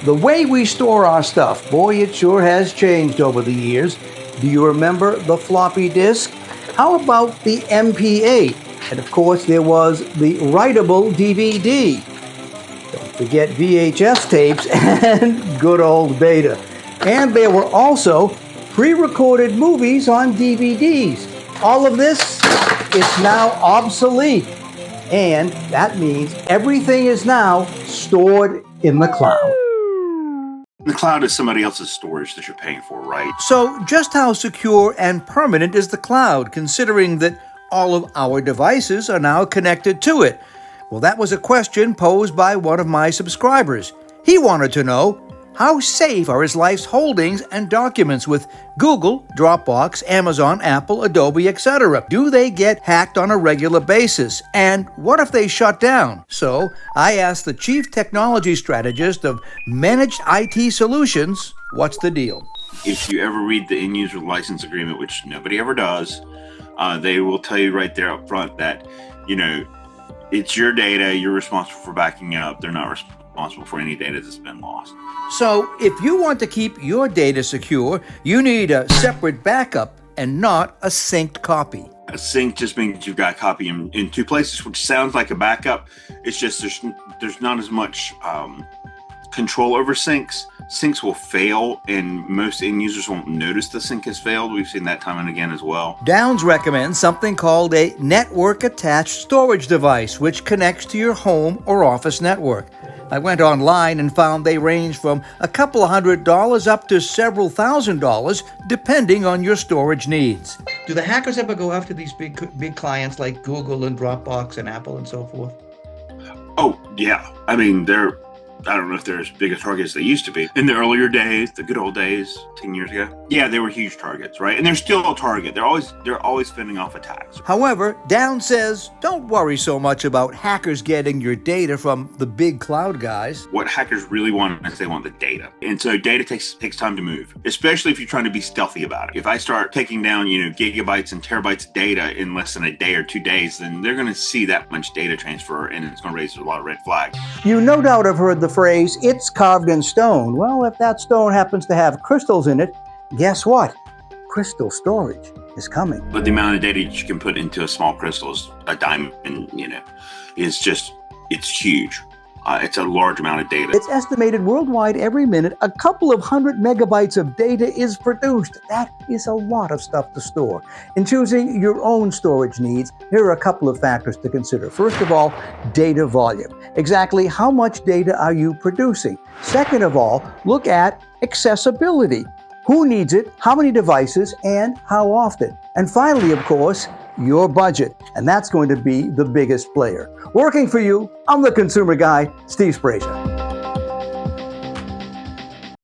The way we store our stuff, boy, it sure has changed over the years. Do you remember the floppy disk? How about the MP8? And of course, there was the writable DVD. Don't forget VHS tapes and good old Beta. And there were also pre-recorded movies on DVDs. All of this is now obsolete. And that means everything is now stored in the cloud. The cloud is somebody else's storage that you're paying for, right? So just how secure and permanent is the cloud, considering that all of our devices are now connected to it? Well, that was a question posed by one of my subscribers. He wanted to know, how safe are his life's holdings and documents with Google, Dropbox, Amazon, Apple, Adobe, etc.? Do they get hacked on a regular basis? And what if they shut down? So I asked the Chief Technology Strategist of Managed IT Solutions, what's the deal? If you ever read the end user license agreement, which nobody ever does, they will tell you right there up front that, it's your data, you're responsible for backing it up. They're not responsible for any data that's been lost. So if you want to keep your data secure, you need a separate backup and not a synced copy. A sync just means you've got a copy in two places, which sounds like a backup. It's just there's not as much control over syncs. Syncs will fail, and most end users won't notice the sync has failed. We've seen that time and again as well. Downs recommends something called a network-attached storage device, which connects to your home or office network. I went online and found they range from a couple of $100 up to several $1,000s, depending on your storage needs. Do the hackers ever go after these big clients like Google and Dropbox and Apple and so forth? Oh, yeah. I mean, I don't know if they're as big a target as they used to be. In the earlier days, the good old days, 10 years ago, yeah, they were huge targets, right? And they're still a target. They're always fending off attacks. However, Down says, don't worry so much about hackers getting your data from the big cloud guys. What hackers really want is they want the data. And so data takes time to move, especially if you're trying to be stealthy about it. If I start taking down, gigabytes and terabytes of data in less than a day or 2 days, then they're going to see that much data transfer, and it's going to raise a lot of red flags. You no doubt have heard the phrase, it's carved in stone. Well, if that stone happens to have crystals in it, guess what? Crystal storage is coming. But the amount of data you can put into a small crystal is a diamond, it's huge. It's a large amount of data. It's estimated worldwide every minute a couple of 100 megabytes of data is produced. That is a lot of stuff to store. In choosing your own storage needs, here are a couple of factors to consider. First of all, data volume. Exactly how much data are you producing? Second of all, look at accessibility. Who needs it, how many devices, and how often? And finally, of course, your budget. And that's going to be the biggest player. Working for you, I'm the consumer guy, Steve Sbraccia.